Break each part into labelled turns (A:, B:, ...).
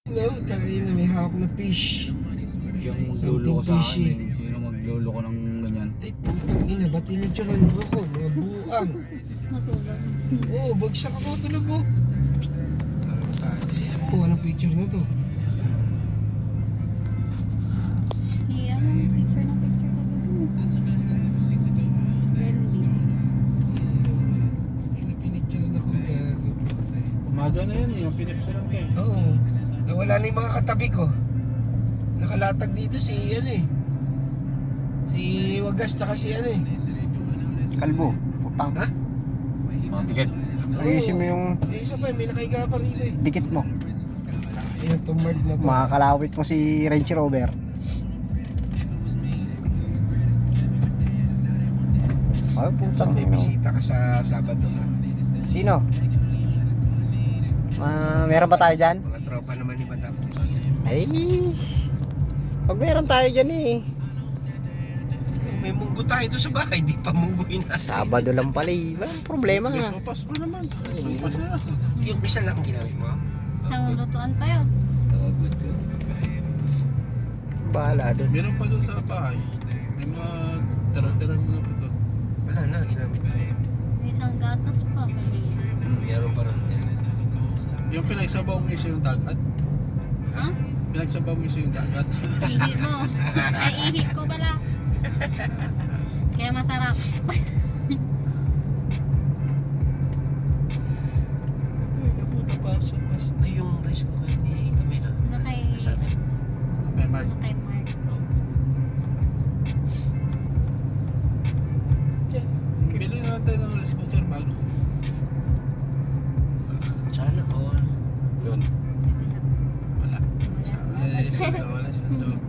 A: No, tayo na may hawak na fish.
B: Yung magluloko sa akin eh. Sino magluloko ng ganyan?
A: Ay putang ina, ba't tinitsuran mo ako? Mga buang.
C: Matulog.
A: Oo, bagsak ako tulog ko. Oh, anong picture na to?
C: Picture na picture ka dito.
A: Hindi na pinicturean ako.
D: Umaga na yun, yung pinipsuran ko.
A: Oo. Nawala na yung mga katabi ko. Nakalatag dito si ano eh. Si Wagas tsaka si ano eh.
B: Kalbo, putang.
A: Ha?
B: Mga tiket.
E: Ayusin mo yung
A: Eh, isa pa, may nakahiga pa rito eh.
E: dikit mo.
A: Ayan, tumard na to.
E: Makakalawit mo si Range Rover. Ay, putang
A: May bisita ka sa Sabado na.
E: Sino? Meron ba tayo dyan?
A: Mga tropa naman ni Madam.
E: Ay, pag meron tayo dyan eh.
A: May munggo tayo doon sa bahay, di pa mungguin na.
E: Sabado lang pala eh. Walang problema nga.
D: Sopas pa naman. Sopas na.
A: Yung isa lang ang ginamit mo.
C: Isang lutuan pa yun.
A: Oh, good, good.
E: Bahala doon.
D: Meron pa doon sa bahay. May mga tira-tirang mga puto.
A: Wala na, ginamit ko.
C: May isang gatas pa.
A: Meron pa rin.
D: Yung pinagsabaw mo isa yung dagat.
C: Ha?
D: Pinagsabaw mo isa yung dagat.
C: Ihi mo. Ay, ihi ko pala. Kaya masarap.
A: Ay, nabuta pa sa pas. Ay, yung rice ko kahit ni Camila.
C: Ano kay...
A: Sa atin.
D: May man.
C: Ano kay Mark?
D: Bili na natin ng scooter bago.
A: Sana all.
B: Yun.
D: Wala. Wala sa loob.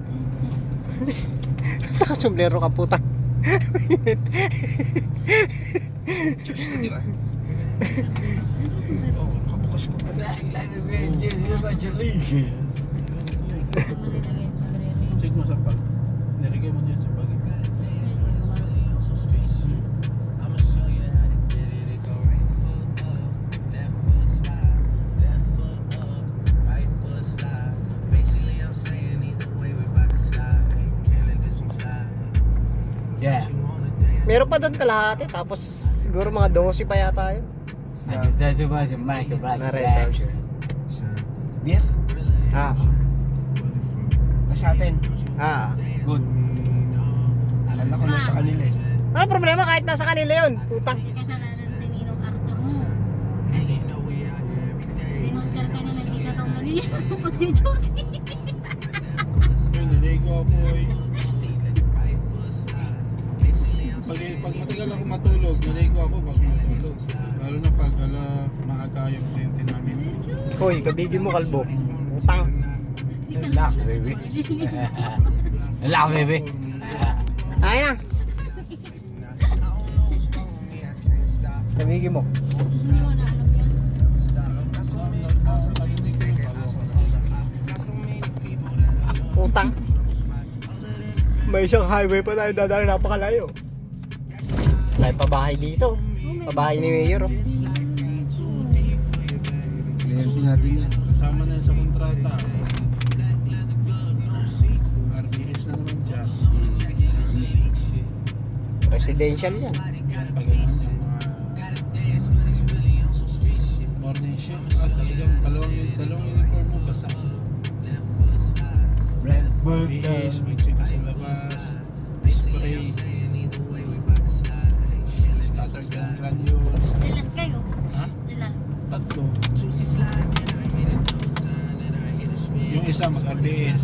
E: Nakasumblero ka putang.
A: Diyos na, di ba? Oo, nakabukas pa pala.
D: Sig mo sa pag. Nilagay mo dyan sa pag.
B: Yeah.
E: Meron pa doon kalahati. Tapos siguro mga 12 pa yata yun.
B: That's why the mic about
E: Na red daw siya.
A: Yes?
E: Ah,
A: Sa atin.
E: ah.
A: Good. Alala ko na sa kanila eh.
E: Ano problema kahit nasa kanila yun? Putang.
C: Kasalanan si Ninong Arthur mo. Dinungkar ka na nagkita ng Manila. Pag-duty.
D: Yun, niligo ako eh. Pag matagal ako matulog, naligo ako pag matulog. Lalo na pag maaga yung kliyente namin.
E: Hoy, kabigin mo kalbo. Putang.
B: Relax, baby. Relax, baby.
E: Ay na. Kabigin mo.
C: Hindi mo na alam yan.
E: Putang. May isang highway pa tayo dadaan, napakalayo. May pabahay dito. Pabahay ni Mayor. Oh.
A: Kliyente natin yan.
D: Kasama na yun sa kontrata. RBS na naman dyan.
E: Residential yan.
D: Pag naman yung mga morning shift. Talagang dalawang uniform mo basta. RBS, mag-check sa labas. Spray. Scatter gun granules.
C: Ilan kayo?
D: Ha?
C: Ilan?
D: Tatlo. Yung isa mag-RBS.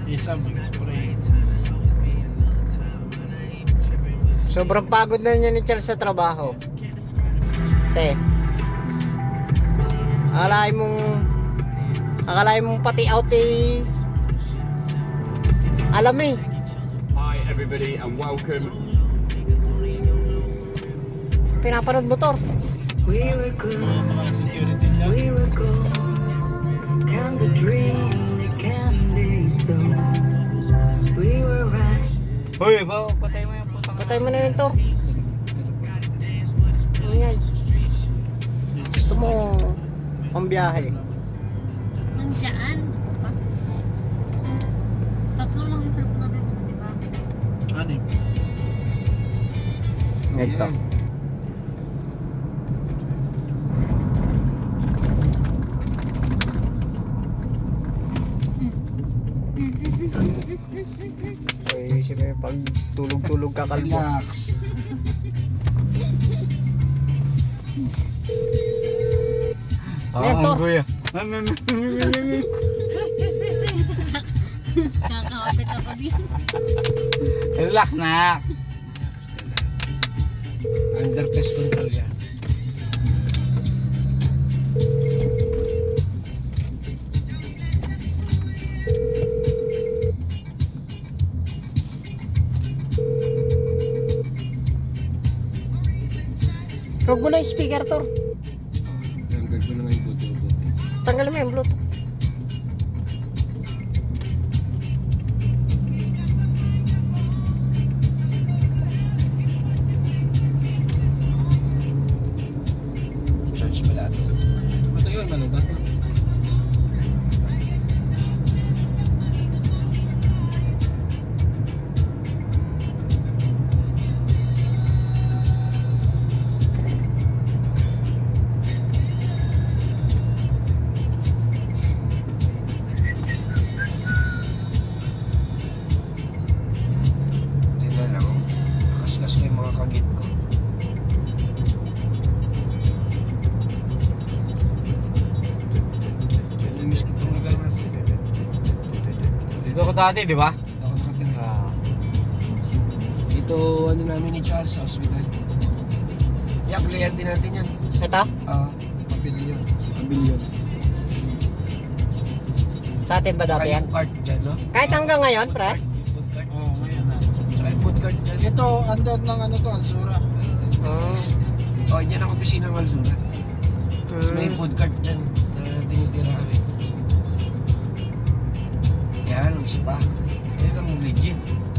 D: Isa mag-spray.
E: Sobrang pagod na niya ni Charles sa trabaho. Te. Akalain mong pati out eh. Alam eh.
F: Hi everybody and welcome.
E: Pinapanood motor.
D: Mga security dyan.
B: Hoy, patay mo yung putang.
E: Patay mo na yun to. Ingay. Gusto mo pambiyahe.
C: Nandiyan. Yan. Pa. Tatlo lang yung cellphone natin, di ba?
D: Ano?
E: Ito.
A: Ayan.
E: Ay, siyempre, pag tulog-tulog ka kalbo.
A: Relax.
E: Ito.
B: kuya.
C: Kakakapit ako din.
B: Relax na.
A: Under pest control yan.
E: Huwag mo na yung speaker, Tor.
A: Tanggal ko na nga yung buto.
E: Tanggal mo yung Bluetooth.
A: Charge pala ito.
D: Matagal malubat.
A: Tingnan lang. Nakaskas ko yung mga kagit ko. Namiss ko itong lugar na ito.
B: Dito ko dati, di ba?
A: Dito ako nakatira. Dito ano namin ni Charles sa hospital. I-applyan din natin yan.
E: Ito?
A: Pabili yun. Pabili yun.
E: Sa atin ba dati yan?
A: Yung cart dyan, no?
E: Kahit hanggang ngayon, pre?
A: Food cart.
D: Oo, ngayon na.
A: Tsaka yung food cart dyan.
D: Ito, under ng ano to, Alsura.
A: Oh, yan ang opisina ng Alzura. Tapos may food cart dyan na tinitira kami.